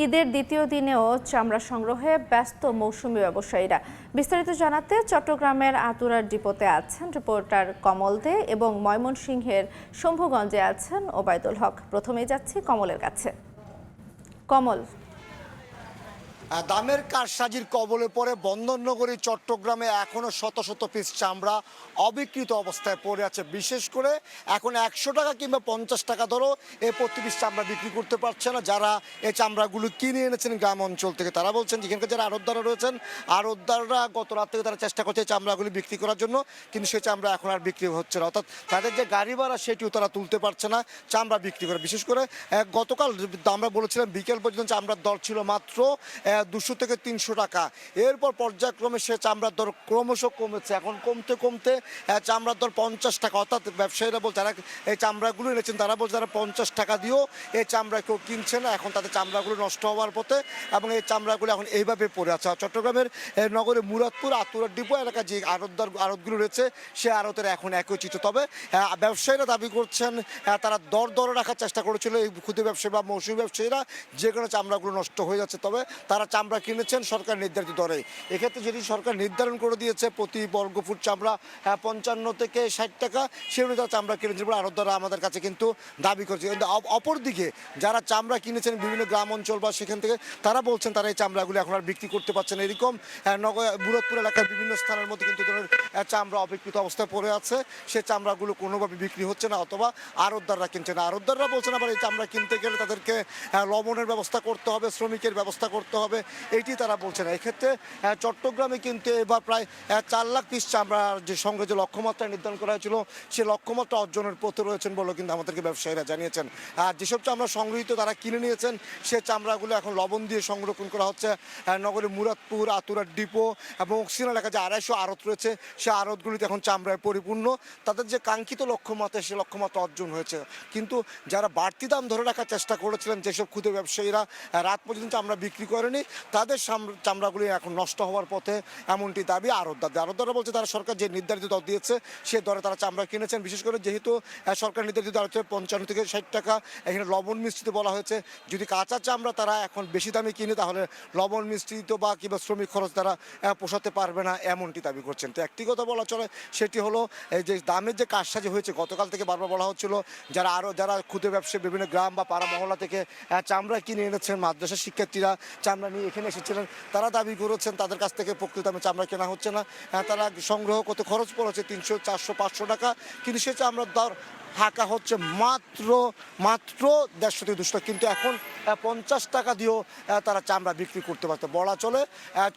ঈদের দ্বিতীয় দিনেও চামড়া সংগ্রহে ব্যস্ত মৌসুমী ব্যবসায়ীরা। বিস্তারিত জানাতে চট্টগ্রামের আতুরার ডিপোতে আছেন রিপোর্টার কমল দে এবং ময়মনসিংহের শম্ভুগঞ্জে আছেন ওবায়দুল হক। প্রথমেই যাচ্ছি কমলের কাছে। কমল, দামের কারসাজির কবলে পড়ে বন্দরনগরী চট্টগ্রামে এখনো শত শত পিস চামড়া অবিকৃত অবস্থায় পড়ে আছে। বিশেষ করে এখন 100 টাকা কিংবা 50 টাকা ধরো এই প্রতি পিস চামড়া বিক্রি করতে পারছে না যারা এই চামড়াগুলো কিনে এনেছেন গ্রাম অঞ্চল থেকে। তারা বলছেন যেখানকার যারা আড়তদাররা রয়েছেন, আড়তদাররা গত রাত থেকে তারা চেষ্টা করছে এই চামড়াগুলি বিক্রি করার জন্য, কিন্তু সেই চামড়া এখন আর বিক্রি হচ্ছে না। অর্থাৎ তাদের যে গাড়ি ভাড়া সেটিও তারা তুলতে পারছে না চামড়া বিক্রি করে। বিশেষ করে গতকাল আমরা বলেছিলাম বিকেল পর্যন্ত চামড়ার দর ছিল মাত্র 200 থেকে 300 টাকা। এরপর পর্যায়ক্রমে সে চামড়ার দর ক্রমশ কমেছে, এখন কমতে কমতে চামড়ার দর 50 টাকা। অর্থাৎ ব্যবসায়ীরা বলছে যারা এই চামড়াগুলো এনেছেন তারা বলছে যারা 50 টাকা দিয়েও এই চামড়া কেউ কিনছে না, এখন তাদের চামড়াগুলো নষ্ট হওয়ার পথে এবং এই চামড়াগুলো এখন এইভাবে পড়ে আছে। চট্টগ্রামের নগরে মুরাদপুর আতুরার ডিপো এলাকায় যে আড়তগুলো রয়েছে সে আড়তের এখন একই চিত্র। তবে ব্যবসায়ীরা দাবি করছেন তারা দরে রাখার চেষ্টা করেছিল এই ক্ষুদ্র ব্যবসায়ী বা মৌসুমী ব্যবসায়ীরা, যে কোনো চামড়াগুলো নষ্ট হয়ে যাচ্ছে। তবে তারা চামড়া কিনেছেন সরকার নির্ধারিত দরে। এক্ষেত্রে যেটি সরকার নির্ধারণ করে দিয়েছে প্রতি বর্গফুট চামড়া 55 থেকে 60 টাকা, সে অনুযায়ী চামড়া কিনেছেন বলে আড়তদাররা আমাদের কাছে কিন্তু দাবি করছে। কিন্তু অপরদিকে যারা চামড়া কিনেছেন বিভিন্ন গ্রাম অঞ্চল বা সেখান থেকে তারা বলছেন তারা এই চামড়াগুলো এখন আর বিক্রি করতে পারছেন। এরকম মুরাদপুর এলাকার বিভিন্ন স্থানের মধ্যে কিন্তু ধরনের চামড়া অবিকৃত অবস্থায় পড়ে আছে, সে চামড়াগুলো কোনোভাবে বিক্রি হচ্ছে না অথবা আড়তদাররা কিনছে না। আড়তদাররা বলছেন আবার এই চামড়া কিনতে গেলে তাদেরকে লবণের ব্যবস্থা করতে হবে, শ্রমিকের ব্যবস্থা করতে হবে, এইটি তারা বলছে না। এক্ষেত্রে চট্টগ্রামে কিন্তু এবার প্রায় 4 লাখ পিস চামড়ার যে সঙ্গে যে লক্ষ্যমাত্রা নির্ধারণ করা হয়েছিল সে লক্ষ্যমাত্রা অর্জনের পথে রয়েছেন বলে কিন্তু আমাদেরকে ব্যবসায়ীরা জানিয়েছেন। আর যেসব চামড়া সংগৃহীত তারা কিনে নিয়েছেন সে চামড়াগুলো এখন লবণ দিয়ে সংরক্ষণ করা হচ্ছে নগরের মুরাদপুর আতুরার ডিপো এবং অক্সিজেন এলাকা যে 250 আড়ত রয়েছে সে আড়তগুলিতে এখন চামড়ায় পরিপূর্ণ। তাদের যে কাঙ্ক্ষিত লক্ষ্যমাত্রা সে লক্ষ্যমাত্রা অর্জন হয়েছে, কিন্তু যারা বাড়তি দাম ধরে রাখার চেষ্টা করেছিলেন যেসব ক্ষুদ্র ব্যবসায়ীরা রাত পর্যন্ত চামড়া বিক্রি করেনি, তাদের চামড়াগুলি এখন নষ্ট হওয়ার পথে এমনটি দাবি আড়তদাররা বলছে তারা সরকার যে নির্ধারিত দর দিয়েছে সে দরে তারা চামড়া কিনেছেন। বিশেষ করে যেহেতু সরকার নির্ধারিত দর হচ্ছে 55 থেকে 60 টাকা, এখানে লবণ মিশ্রিত বলা হয়েছে। যদি কাঁচা চামড়া তারা এখন বেশি দামে কিনে তাহলে লবণ মিশ্রিত বা কিংবা শ্রমিক খরচ তারা পোষাতে পারবে না, এমনটি দাবি করছেন। তো একটি কথা বলা চলে সেটি হলো এই যে দামের যে কারসাজি হয়েছে, গতকাল থেকে বারবার বলা হচ্ছিল যারা ক্ষুদ্র ব্যবসায়ী বিভিন্ন গ্রাম বা পাড়া মহল্লা থেকে চামড়া কিনে এনেছেন, মাদ্রাসার শিক্ষার্থীরা চামড়া নিয়ে এখানে এসেছিলেন, তারা দাবি করেছেন তাদের কাছ থেকে প্রকৃত দামে চামড়া কেনা হচ্ছে না। তারা সংগ্রহ করতে খরচ পড়েছে 300, 400, 500 টাকা, কিন্তু সে চামড়ার দর হাঁকা হচ্ছে মাত্র 150 থেকে 200 টাকা। কিন্তু এখন 50 টাকা দিয়েও তারা চামড়া বিক্রি করতে পারত। বলা চলে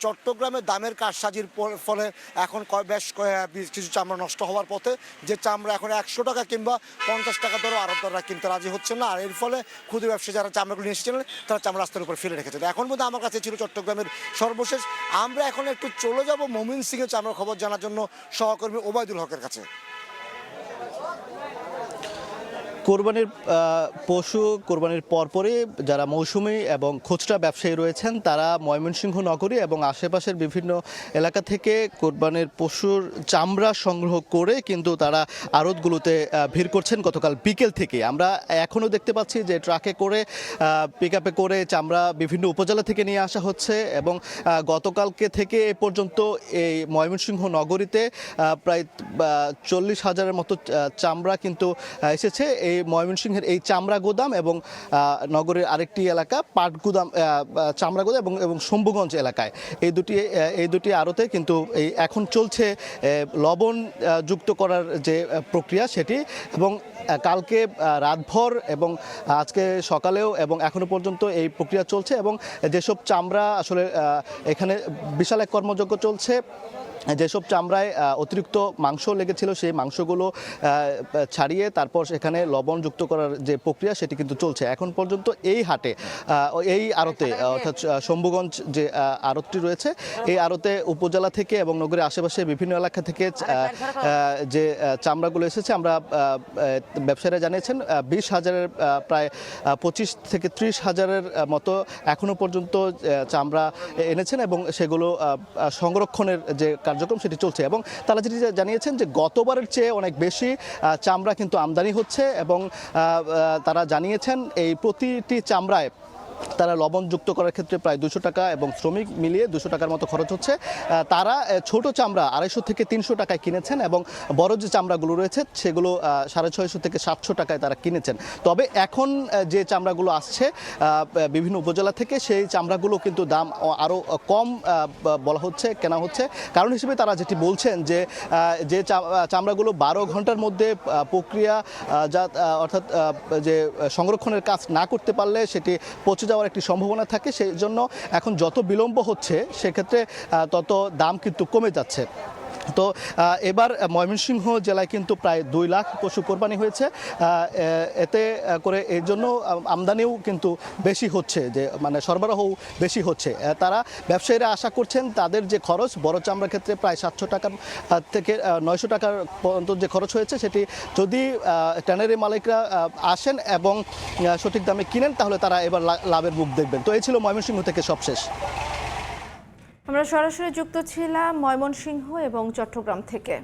চট্টগ্রামে দামের কারসাজির ফলে এখন বেশ কিছু চামড়া নষ্ট হওয়ার পথে, যে চামড়া এখন 100 টাকা কিংবা 50 টাকা ধরো আড়তদাররা কিনতে রাজি হচ্ছে না। আর এর ফলে ক্ষুদ্র ব্যবসায়ী যারা চামড়াগুলো নিয়ে এসেছিলেন তারা চামড়া রাস্তার উপর ফেলে রেখেছেন। এখন মধ্যে আমার কাছে ছিল চট্টগ্রামের সর্বশেষ। আমরা এখন একটু চলে যাব ময়মনসিংহের চামড়ার খবর জানার জন্য সহকর্মী ওবায়দুল হকের কাছে। কোরবানির পশু কোরবানির পরপরই যারা মৌসুমি এবং খুচরা ব্যবসায়ী রয়েছেন তারা ময়মনসিংহ নগরী এবং আশেপাশের বিভিন্ন এলাকা থেকে কোরবানির পশুর চামড়া সংগ্রহ করে কিন্তু তারা আড়তগুলোতে ভিড় করছেন গতকাল বিকেল থেকে। আমরা এখনও দেখতে পাচ্ছি যে ট্রাকে করে পিকআপে করে চামড়া বিভিন্ন উপজেলা থেকে নিয়ে আসা হচ্ছে এবং গতকালকে থেকে এ পর্যন্ত এই ময়মনসিংহ নগরীতে প্রায় 40,000-এর মতো চামড়া কিন্তু এসেছে। এই ময়মনসিংহের এই চামড়া গোদাম এবং নগরের আরেকটি এলাকা পাটগুদাম চামড়া গোদাম এবং শম্ভুগঞ্জ এলাকায় এই দুটি আড়তে কিন্তু এই এখন চলছে লবণ যুক্ত করার যে প্রক্রিয়া সেটি, এবং কালকে রাতভর এবং আজকে সকালেও এবং এখনো পর্যন্ত এই প্রক্রিয়া চলছে। এবং যেসব চামড়া আসলে এখানে বিশাল এক কর্মযজ্ঞ চলছে, যেসব চামড়ায় অতিরিক্ত মাংস লেগেছিল সেই মাংসগুলো ছাড়িয়ে তারপর সেখানে লবণ যুক্ত করার যে প্রক্রিয়া সেটি কিন্তু চলছে এখন পর্যন্ত। এই হাটে এই আড়তে অর্থাৎ শম্ভুগঞ্জ যে আড়তটি রয়েছে এই আড়তে উপজেলা থেকে এবং নগরের আশেপাশে বিভিন্ন এলাকা থেকে যে চামড়াগুলো এসেছে, আমরা ব্যবসায়ীরা জানিয়েছেন 20,000-এর প্রায় 25 থেকে 30,000-এর মতো এখনো পর্যন্ত চামড়া এনেছেন এবং সেগুলো সংরক্ষণের যে কার্যক্রম সেটি চলছে। এবং তারা যেটি জানিয়েছেন যে গতবারের চেয়ে অনেক বেশি চামড়া কিন্তু আমদানি হচ্ছে এবং তারা জানিয়েছেন এই প্রতিটি চামড়ায় তারা লবণ যুক্ত করার ক্ষেত্রে প্রায় 200 টাকা এবং শ্রমিক মিলিয়ে 200 টাকার মতো খরচ হচ্ছে। তারা ছোট চামড়া 250 থেকে 300 টাকায় কিনেছেন এবং বড় যে চামড়াগুলো রয়েছে সেগুলো 650 থেকে 700 টাকায় তারা কিনেছেন। তবে এখন যে চামড়াগুলো আসছে বিভিন্ন উপজেলা থেকে, সেই চামড়াগুলো কিন্তু দাম আরও কম বলা হচ্ছে, কেনা হচ্ছে। কারণ হিসেবে তারা যেটি বলছেন যে চামড়াগুলো 12 ঘন্টার মধ্যে প্রক্রিয়া অর্থাৎ যে সংরক্ষণের কাজ না করতে পারলে সেটি পচে যাওয়ার একটি সম্ভাবনা থাকে। সেই জন্য এখন যত বিলম্ব হচ্ছে সেক্ষেত্রে তত দাম কিন্তু কমে যাচ্ছে। তো এবার ময়মনসিংহ জেলায় কিন্তু প্রায় 2 লাখ পশু কোরবানি হয়েছে। এতে করে এর জন্য আমদানিও কিন্তু বেশি হচ্ছে, যে মানে সরবরাহও বেশি হচ্ছে। তারা ব্যবসায়ীরা আশা করছেন তাদের যে খরচ বড় চামড়ার ক্ষেত্রে প্রায় 700 টাকা থেকে 900 টাকার পর্যন্ত যে খরচ হয়েছে, সেটি যদি ট্যানারি মালিকরা আসেন এবং সঠিক দামে কিনেন তাহলে তারা এবার লাভের মুখ দেখবেন। তো এই ছিল ময়মনসিংহ থেকে সবশেষ। আমরা সরাসরি যুক্ত ছিলাম ময়মনসিংহ এবং চট্টগ্রাম থেকে।